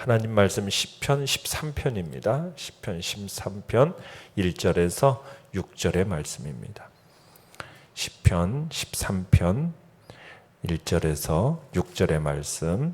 하나님 말씀 시편 13편입니다. 시편 13편 1절에서 6절의 말씀입니다. 시편 13편 1절에서 6절의 말씀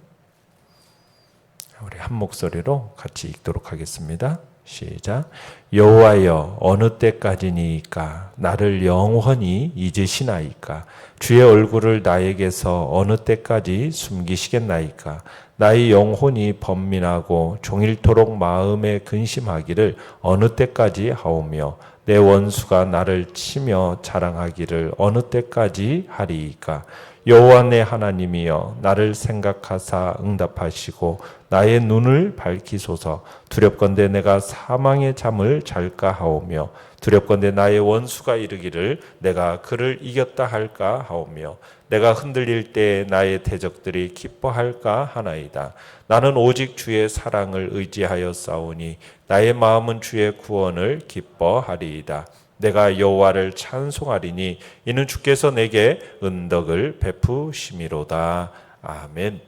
우리 한 목소리로 같이 읽도록 하겠습니다. 시작. 여호와여 어느 때까지니까 나를 영원히 잊으시나이까 주의 얼굴을 나에게서 어느 때까지 숨기시겠나이까 나의 영혼이 번민하고 종일토록 마음에 근심하기를 어느 때까지 하오며 내 원수가 나를 치며 자랑하기를 어느 때까지 하리이까 여호와 내 하나님이여 나를 생각하사 응답하시고 나의 눈을 밝히소서. 두렵건대 내가 사망의 잠을 잘까 하오며 두렵건대 나의 원수가 이르기를 내가 그를 이겼다 할까 하오며 내가 흔들릴 때 나의 대적들이 기뻐할까 하나이다. 나는 오직 주의 사랑을 의지하여 싸우니 나의 마음은 주의 구원을 기뻐하리이다. 내가 여호와를 찬송하리니 이는 주께서 내게 은덕을 베푸심이로다. 아멘.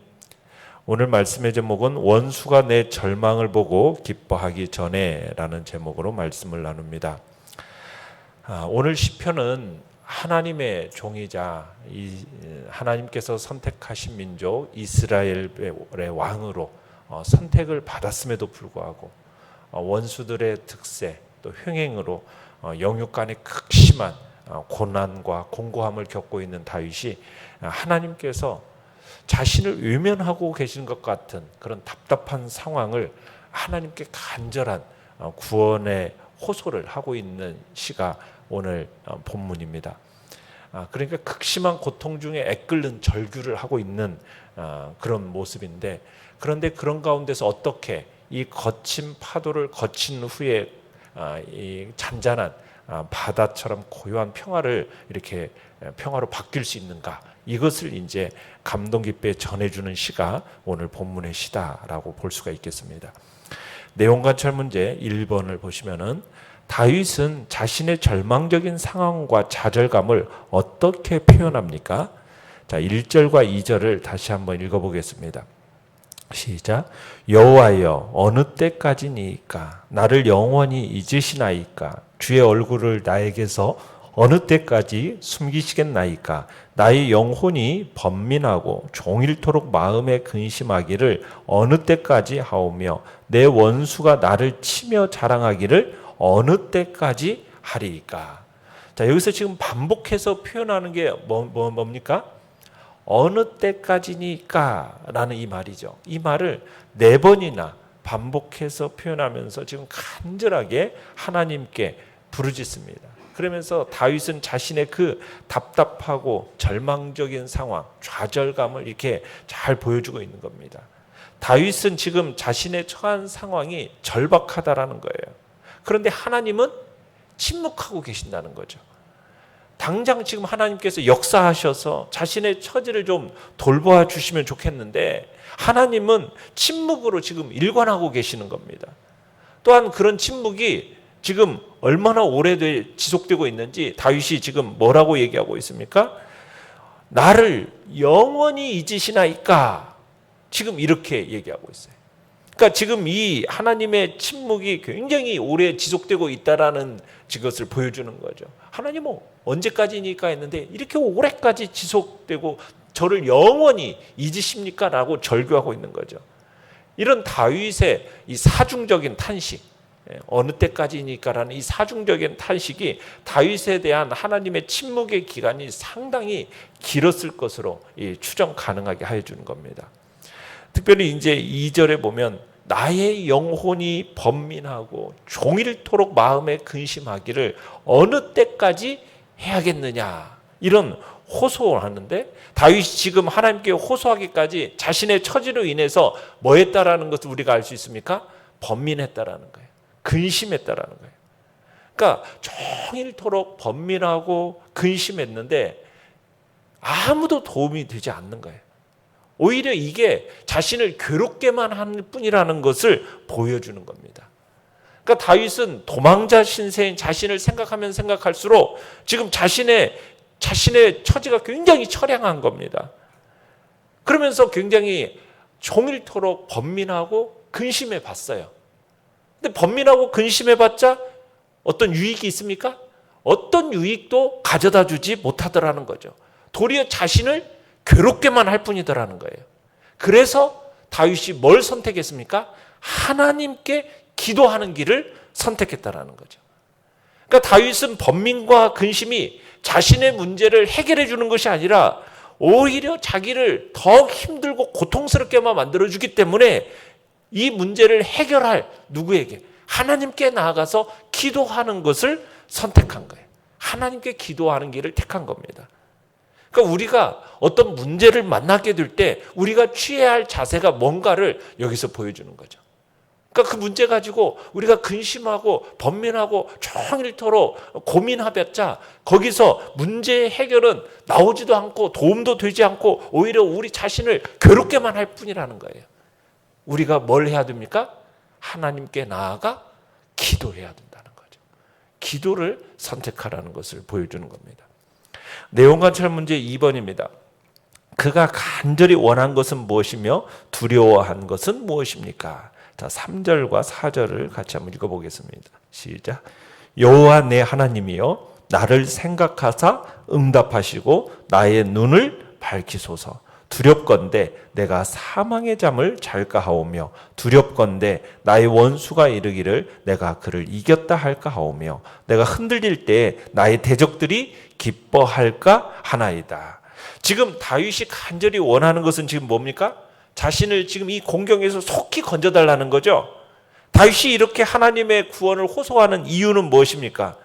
오늘 말씀의 제목은 원수가 내 절망을 보고 기뻐하기 전에 라는 제목으로 말씀을 나눕니다. 오늘 시편은 하나님의 종이자 하나님께서 선택하신 민족 이스라엘의 왕으로 선택을 받았음에도 불구하고 원수들의 득세 또 횡행으로 영육간의 극심한 고난과 공고함을 겪고 있는 다윗이 하나님께서 자신을 외면하고 계신 것 같은 그런 답답한 상황을 하나님께 간절한 구원의 호소를 하고 있는 시가 오늘 본문입니다. 그러니까 극심한 고통 중에 애끓는 절규를 하고 있는 그런 모습인데, 그런데 그런 가운데서 어떻게 이 거친 파도를 거친 후에 이 잔잔한 바다처럼 고요한 평화를 이렇게 평화로 바뀔 수 있는가, 이것을 이제 감동 깊게 전해주는 시가 오늘 본문의 시다라고 볼 수가 있겠습니다. 내용 관찰 문제 1번을 보시면은 다윗은 자신의 절망적인 상황과 좌절감을 어떻게 표현합니까? 자, 1절과 2절을 다시 한번 읽어보겠습니다. 시작. 여호와여 어느 때까지니까 나를 영원히 잊으시나이까 주의 얼굴을 나에게서 어느 때까지 숨기시겠나이까 나의 영혼이 번민하고 종일토록 마음에 근심하기를 어느 때까지 하오며 내 원수가 나를 치며 자랑하기를 어느 때까지 하리이까. 자, 여기서 지금 반복해서 표현하는 게 뭡니까? 어느 때까지니까 라는 이 말이죠. 이 말을 4번이나 반복해서 표현하면서 지금 간절하게 하나님께 부르짖습니다. 그러면서 다윗은 자신의 그 답답하고 절망적인 상황, 좌절감을 이렇게 잘 보여주고 있는 겁니다. 다윗은 지금 자신의 처한 상황이 절박하다라는 거예요. 그런데 하나님은 침묵하고 계신다는 거죠. 당장 지금 하나님께서 역사하셔서 자신의 처지를 좀 돌보아 주시면 좋겠는데 하나님은 침묵으로 지금 일관하고 계시는 겁니다. 또한 그런 침묵이 지금 얼마나 오래 지속되고 있는지 다윗이 지금 뭐라고 얘기하고 있습니까? 나를 영원히 잊으시나이까, 지금 이렇게 얘기하고 있어요. 그러니까 지금 이 하나님의 침묵이 굉장히 오래 지속되고 있다라는 것을 보여주는 거죠. 하나님은 언제까지니까 했는데 이렇게 오래까지 지속되고 저를 영원히 잊으십니까? 라고 절규하고 있는 거죠. 이런 다윗의 이 사중적인 탄식, 어느 때까지니까라는 이 사중적인 탄식이 다윗에 대한 하나님의 침묵의 기간이 상당히 길었을 것으로 추정 가능하게 해주는 겁니다. 특별히 이제 2절에 보면 나의 영혼이 번민하고 종일토록 마음에 근심하기를 어느 때까지 해야겠느냐, 이런 호소를 하는데 다윗이 지금 하나님께 호소하기까지 자신의 처지로 인해서 뭐 했다라는 것을 우리가 알 수 있습니까? 번민했다라는 거예요. 근심했다라는 거예요. 그러니까 종일토록 번민하고 근심했는데 아무도 도움이 되지 않는 거예요. 오히려 이게 자신을 괴롭게만 하는 뿐이라는 것을 보여주는 겁니다. 그러니까 다윗은 도망자 신세인 자신을 생각하면 생각할수록 지금 자신의 처지가 굉장히 처량한 겁니다. 그러면서 굉장히 종일토록 번민하고 근심해 봤어요. 근데 번민하고 근심해 봤자 어떤 유익이 있습니까? 어떤 유익도 가져다 주지 못하더라는 거죠. 도리어 자신을 괴롭게만 할 뿐이더라는 거예요. 그래서 다윗이 뭘 선택했습니까? 하나님께 기도하는 길을 선택했다라는 거죠. 그러니까 다윗은 번민과 근심이 자신의 문제를 해결해 주는 것이 아니라 오히려 자기를 더 힘들고 고통스럽게만 만들어주기 때문에 이 문제를 해결할 누구에게? 하나님께 나아가서 기도하는 것을 선택한 거예요. 하나님께 기도하는 길을 택한 겁니다. 그러니까 우리가 어떤 문제를 만나게 될 때 우리가 취해야 할 자세가 뭔가를 여기서 보여주는 거죠. 그러니까 그 문제 가지고 우리가 근심하고 번민하고 종일토록 고민하봤자 거기서 문제의 해결은 나오지도 않고 도움도 되지 않고 오히려 우리 자신을 괴롭게만 할 뿐이라는 거예요. 우리가 뭘 해야 됩니까? 하나님께 나아가 기도해야 된다는 거죠. 기도를 선택하라는 것을 보여주는 겁니다. 내용관찰 문제 2번입니다. 그가 간절히 원한 것은 무엇이며 두려워한 것은 무엇입니까? 자, 3절과 4절을 같이 한번 읽어보겠습니다. 시작. 여호와 내 하나님이여 나를 생각하사 응답하시고 나의 눈을 밝히소서. 두렵건대 내가 사망의 잠을 잘까 하오며 두렵건대 나의 원수가 이르기를 내가 그를 이겼다 할까 하오며 내가 흔들릴 때 나의 대적들이 기뻐할까 하나이다. 지금 다윗이 간절히 원하는 것은 지금 뭡니까? 자신을 지금 이 공경에서 속히 건져달라는 거죠. 다윗이 이렇게 하나님의 구원을 호소하는 이유는 무엇입니까?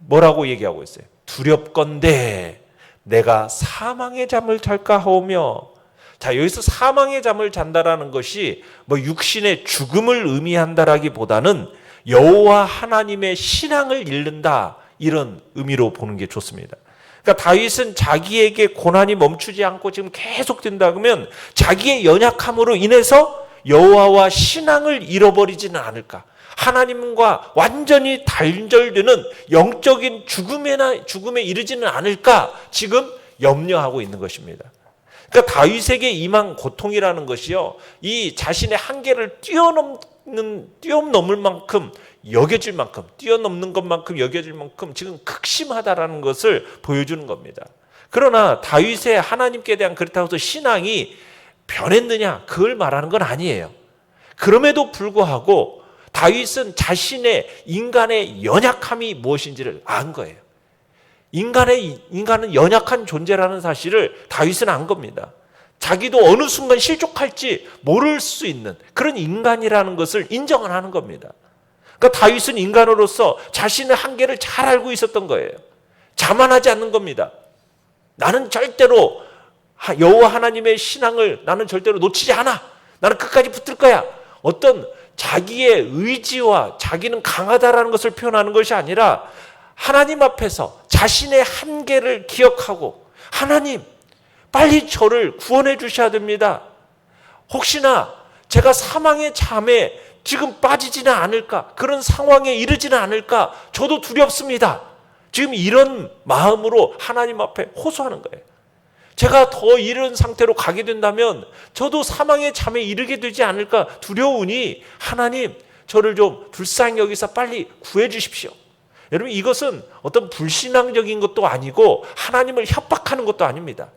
뭐라고 얘기하고 있어요? 두렵건대 내가 사망의 잠을 잘까 하오며. 자, 여기서 사망의 잠을 잔다라는 것이 뭐 육신의 죽음을 의미한다라기보다는 여호와 하나님의 신앙을 잃는다, 이런 의미로 보는 게 좋습니다. 그러니까 다윗은 자기에게 고난이 멈추지 않고 지금 계속 된다 그러면 자기의 연약함으로 인해서 여호와와 신앙을 잃어버리지는 않을까, 하나님과 완전히 단절되는 영적인 죽음에 이르지는 않을까 지금 염려하고 있는 것입니다. 그러니까 다윗에게 임한 고통이라는 것이요, 이 자신의 한계를 뛰어넘을 만큼 여겨질 만큼, 뛰어넘는 것만큼 여겨질 만큼 지금 극심하다라는 것을 보여주는 겁니다. 그러나 다윗의 하나님께 대한 그렇다고 해서 신앙이 변했느냐, 그걸 말하는 건 아니에요. 그럼에도 불구하고 다윗은 자신의 인간의 연약함이 무엇인지를 안 거예요. 인간은 연약한 존재라는 사실을 다윗은 안 겁니다. 자기도 어느 순간 실족할지 모를 수 있는 그런 인간이라는 것을 인정을 하는 겁니다. 그러니까 다윗은 인간으로서 자신의 한계를 잘 알고 있었던 거예요. 자만하지 않는 겁니다. 나는 절대로 여호와 하나님의 신앙을 나는 절대로 놓치지 않아. 나는 끝까지 붙을 거야. 어떤 자기의 의지와 자기는 강하다라는 것을 표현하는 것이 아니라 하나님 앞에서 자신의 한계를 기억하고, 하나님 빨리 저를 구원해 주셔야 됩니다. 혹시나 제가 사망의 잠에 지금 빠지지는 않을까, 그런 상황에 이르지는 않을까, 저도 두렵습니다. 지금 이런 마음으로 하나님 앞에 호소하는 거예요. 제가 더 이런 상태로 가게 된다면 저도 사망의 잠에 이르게 되지 않을까 두려우니 하나님 저를 좀 불쌍히 여기서 빨리 구해 주십시오. 여러분, 이것은 어떤 불신앙적인 것도 아니고 하나님을 협박하는 것도 아닙니다.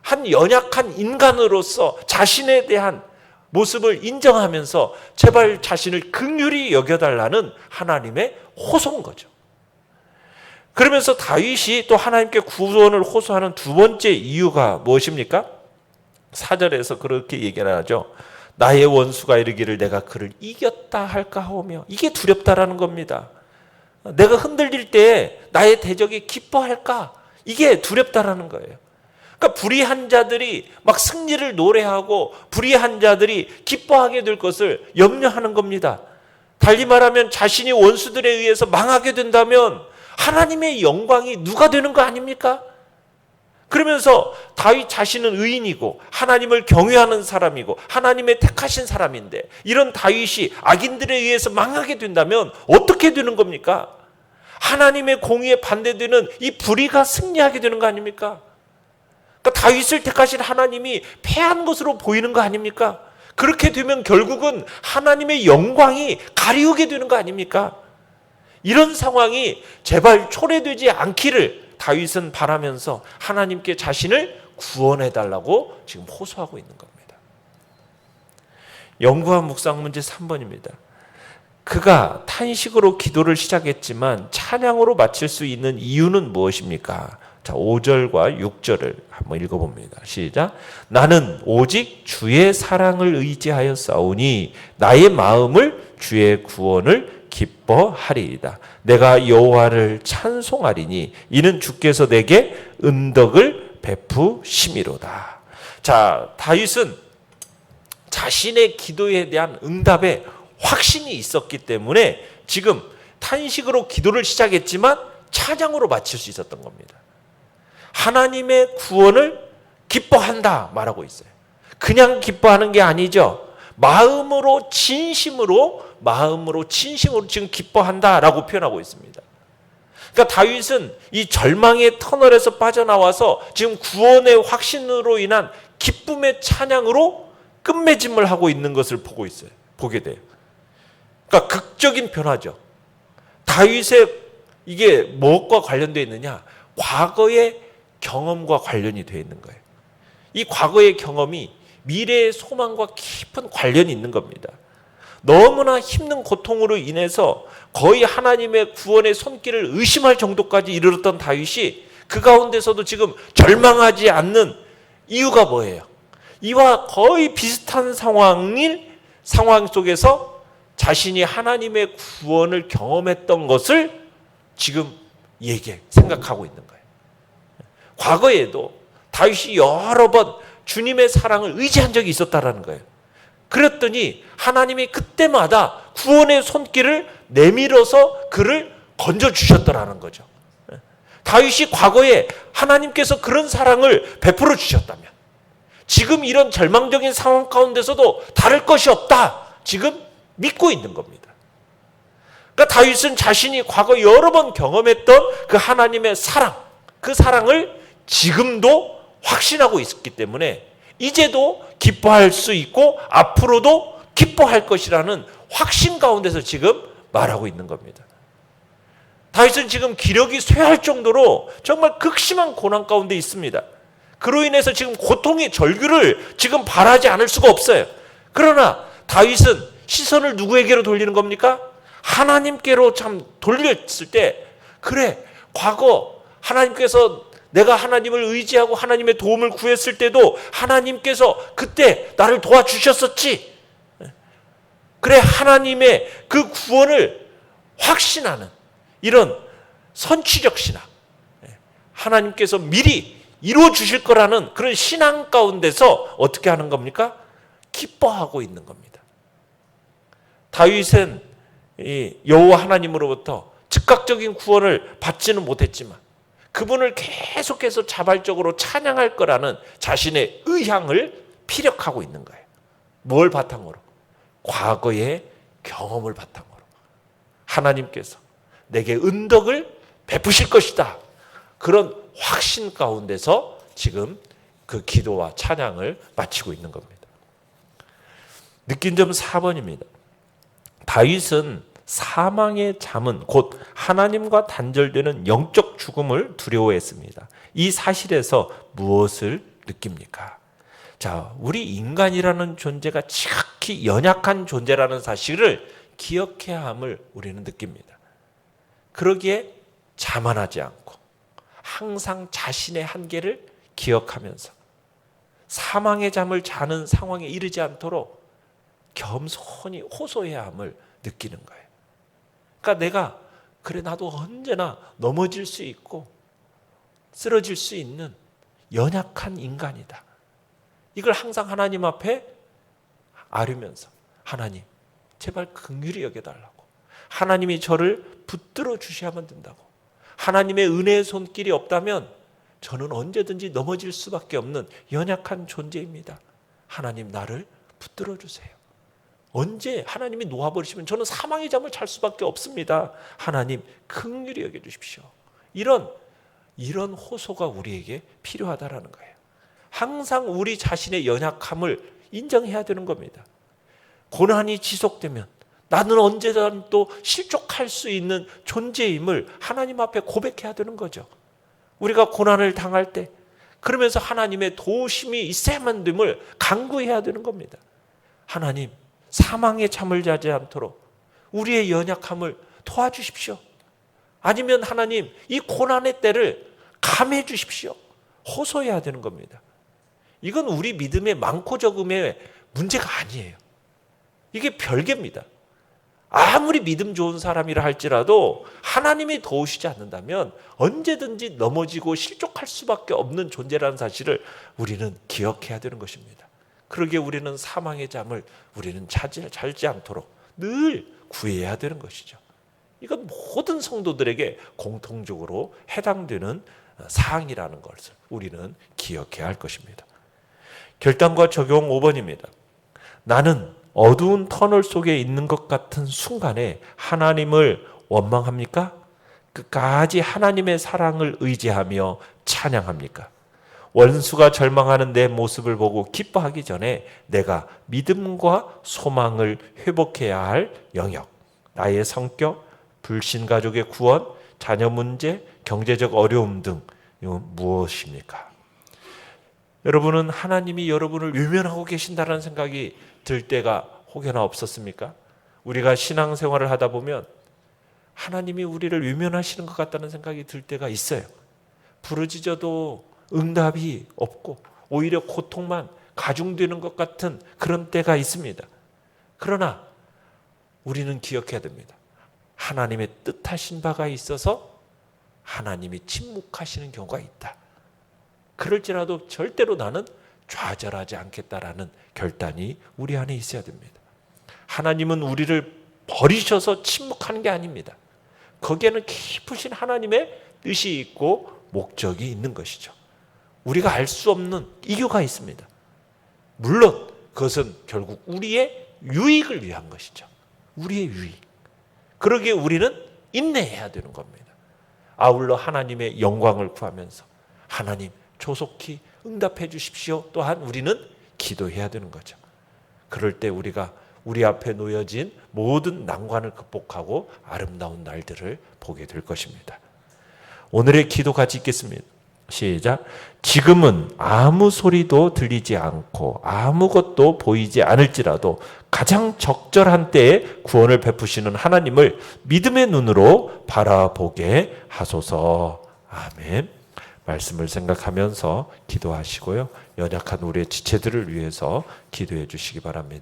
한 연약한 인간으로서 자신에 대한 모습을 인정하면서 제발 자신을 긍휼히 여겨달라는 하나님의 호소인 거죠. 그러면서 다윗이 또 하나님께 구원을 호소하는 두 번째 이유가 무엇입니까? 4절에서 그렇게 얘기를 하죠. 나의 원수가 이르기를 내가 그를 이겼다 할까 하오며. 이게 두렵다라는 겁니다. 내가 흔들릴 때 나의 대적이 기뻐할까? 이게 두렵다라는 거예요. 그러니까 불의한 자들이 막 승리를 노래하고 불의한 자들이 기뻐하게 될 것을 염려하는 겁니다. 달리 말하면 자신이 원수들에 의해서 망하게 된다면 하나님의 영광이 누가 되는 거 아닙니까? 그러면서 다윗 자신은 의인이고 하나님을 경외하는 사람이고 하나님의 택하신 사람인데 이런 다윗이 악인들에 의해서 망하게 된다면 어떻게 되는 겁니까? 하나님의 공의에 반대되는 이 불의가 승리하게 되는 거 아닙니까? 그러니까 다윗을 택하신 하나님이 패한 것으로 보이는 거 아닙니까? 그렇게 되면 결국은 하나님의 영광이 가리우게 되는 거 아닙니까? 이런 상황이 제발 초래되지 않기를 다윗은 바라면서 하나님께 자신을 구원해달라고 지금 호소하고 있는 겁니다. 연구한 묵상 문제 3번입니다. 그가 탄식으로 기도를 시작했지만 찬양으로 마칠 수 있는 이유는 무엇입니까? 자, 5절과 6절을 한번 읽어봅니다. 시작. 나는 오직 주의 사랑을 의지하여 싸우니 나의 마음을 주의 구원을 기뻐하리이다. 내가 여호와를 찬송하리니 이는 주께서 내게 은덕을 베푸심이로다. 자, 다윗은 자신의 기도에 대한 응답에 확신이 있었기 때문에 지금 탄식으로 기도를 시작했지만 찬양으로 마칠 수 있었던 겁니다. 하나님의 구원을 기뻐한다 말하고 있어요. 그냥 기뻐하는 게 아니죠. 마음으로 진심으로 지금 기뻐한다라고 표현하고 있습니다. 그러니까 다윗은 이 절망의 터널에서 빠져나와서 지금 구원의 확신으로 인한 기쁨의 찬양으로 끝맺음을 하고 있는 것을 보게 돼요. 그러니까 극적인 변화죠. 다윗의 이게 무엇과 관련되어 있느냐? 과거의 경험과 관련이 되어 있는 거예요. 이 과거의 경험이 미래의 소망과 깊은 관련이 있는 겁니다. 너무나 힘든 고통으로 인해서 거의 하나님의 구원의 손길을 의심할 정도까지 이르렀던 다윗이 그 가운데서도 지금 절망하지 않는 이유가 뭐예요? 이와 거의 비슷한 상황 속에서 자신이 하나님의 구원을 경험했던 것을 지금 생각하고 있는 거예요. 과거에도 다윗이 여러 번 주님의 사랑을 의지한 적이 있었다라는 거예요. 그랬더니 하나님이 그때마다 구원의 손길을 내밀어서 그를 건져주셨더라는 거죠. 다윗이 과거에 하나님께서 그런 사랑을 베풀어 주셨다면 지금 이런 절망적인 상황 가운데서도 다를 것이 없다. 지금 믿고 있는 겁니다. 그러니까 다윗은 자신이 과거 여러 번 경험했던 그 하나님의 사랑, 그 사랑을 지금도 확신하고 있었기 때문에 이제도 기뻐할 수 있고 앞으로도 기뻐할 것이라는 확신 가운데서 지금 말하고 있는 겁니다. 다윗은 지금 기력이 쇠할 정도로 정말 극심한 고난 가운데 있습니다. 그로 인해서 지금 고통의 절규를 지금 바라지 않을 수가 없어요. 그러나 다윗은 시선을 누구에게로 돌리는 겁니까? 하나님께로 참 돌렸을 때 그래 과거 하나님께서 내가 하나님을 의지하고 하나님의 도움을 구했을 때도 하나님께서 그때 나를 도와주셨었지. 그래 하나님의 그 구원을 확신하는 이런 선취적 신앙, 하나님께서 미리 이루어 주실 거라는 그런 신앙 가운데서 어떻게 하는 겁니까? 기뻐하고 있는 겁니다. 다윗은 여호와 하나님으로부터 즉각적인 구원을 받지는 못했지만 그분을 계속해서 자발적으로 찬양할 거라는 자신의 의향을 피력하고 있는 거예요. 뭘 바탕으로? 과거의 경험을 바탕으로. 하나님께서 내게 은덕을 베푸실 것이다. 그런 확신 가운데서 지금 그 기도와 찬양을 마치고 있는 겁니다. 느낀 점 4번입니다. 다윗은 사망의 잠은 곧 하나님과 단절되는 영적 죽음을 두려워했습니다. 이 사실에서 무엇을 느낍니까? 자, 우리 인간이라는 존재가 지극히 연약한 존재라는 사실을 기억해야 함을 우리는 느낍니다. 그러기에 자만하지 않고 항상 자신의 한계를 기억하면서 사망의 잠을 자는 상황에 이르지 않도록 겸손히 호소해야 함을 느끼는 거예요. 그러니까 내가 그래 나도 언제나 넘어질 수 있고 쓰러질 수 있는 연약한 인간이다. 이걸 항상 하나님 앞에 아뢰면서 하나님 제발 긍휼히 여겨달라고, 하나님이 저를 붙들어 주셔야만 된다고, 하나님의 은혜의 손길이 없다면 저는 언제든지 넘어질 수밖에 없는 연약한 존재입니다. 하나님 나를 붙들어 주세요. 언제 하나님이 놓아버리시면 저는 사망의 잠을 잘 수밖에 없습니다. 하나님 긍휼히 여겨주십시오. 이런 호소가 우리에게 필요하다라는 거예요. 항상 우리 자신의 연약함을 인정해야 되는 겁니다. 고난이 지속되면 나는 언제든 또 실족할 수 있는 존재임을 하나님 앞에 고백해야 되는 거죠. 우리가 고난을 당할 때 그러면서 하나님의 도우심이 있어야만 됨을 간구해야 되는 겁니다. 하나님, 사망의 잠을 자지 않도록 우리의 연약함을 도와주십시오. 아니면 하나님, 이 고난의 때를 감해 주십시오. 호소해야 되는 겁니다. 이건 우리 믿음의 많고 적음의 문제가 아니에요. 이게 별개입니다. 아무리 믿음 좋은 사람이라 할지라도 하나님이 도우시지 않는다면 언제든지 넘어지고 실족할 수밖에 없는 존재라는 사실을 우리는 기억해야 되는 것입니다. 그러기에 우리는 사망의 잠을 우리는 자지 않도록 늘 구해야 되는 것이죠. 이건 모든 성도들에게 공통적으로 해당되는 사항이라는 것을 우리는 기억해야 할 것입니다. 결단과 적용 5번입니다. 나는 어두운 터널 속에 있는 것 같은 순간에 하나님을 원망합니까? 끝까지 하나님의 사랑을 의지하며 찬양합니까? 원수가 절망하는 내 모습을 보고 기뻐하기 전에 내가 믿음과 소망을 회복해야 할 영역, 나의 성격, 불신 가족의 구원, 자녀 문제, 경제적 어려움 등 이건 무엇입니까? 여러분은 하나님이 여러분을 외면하고 계신다는 생각이 들 때가 혹여나 없었습니까? 우리가 신앙생활을 하다 보면 하나님이 우리를 외면하시는 것 같다는 생각이 들 때가 있어요. 부르짖어도 응답이 없고 오히려 고통만 가중되는 것 같은 그런 때가 있습니다. 그러나 우리는 기억해야 됩니다. 하나님의 뜻하신 바가 있어서 하나님이 침묵하시는 경우가 있다. 그럴지라도 절대로 나는 좌절하지 않겠다라는 결단이 우리 안에 있어야 됩니다. 하나님은 우리를 버리셔서 침묵하는 게 아닙니다. 거기에는 깊으신 하나님의 뜻이 있고 목적이 있는 것이죠. 우리가 알 수 없는 이유가 있습니다. 물론 그것은 결국 우리의 유익을 위한 것이죠. 우리의 유익. 그러기에 우리는 인내해야 되는 겁니다. 아울러 하나님의 영광을 구하면서 하나님 조속히 응답해 주십시오. 또한 우리는 기도해야 되는 거죠. 그럴 때 우리가 우리 앞에 놓여진 모든 난관을 극복하고 아름다운 날들을 보게 될 것입니다. 오늘의 기도 같이 읽겠습니다. 시작. 지금은 아무 소리도 들리지 않고 아무것도 보이지 않을지라도 가장 적절한 때에 구원을 베푸시는 하나님을 믿음의 눈으로 바라보게 하소서. 아멘. 말씀을 생각하면서 기도하시고요. 연약한 우리의 지체들을 위해서 기도해 주시기 바랍니다.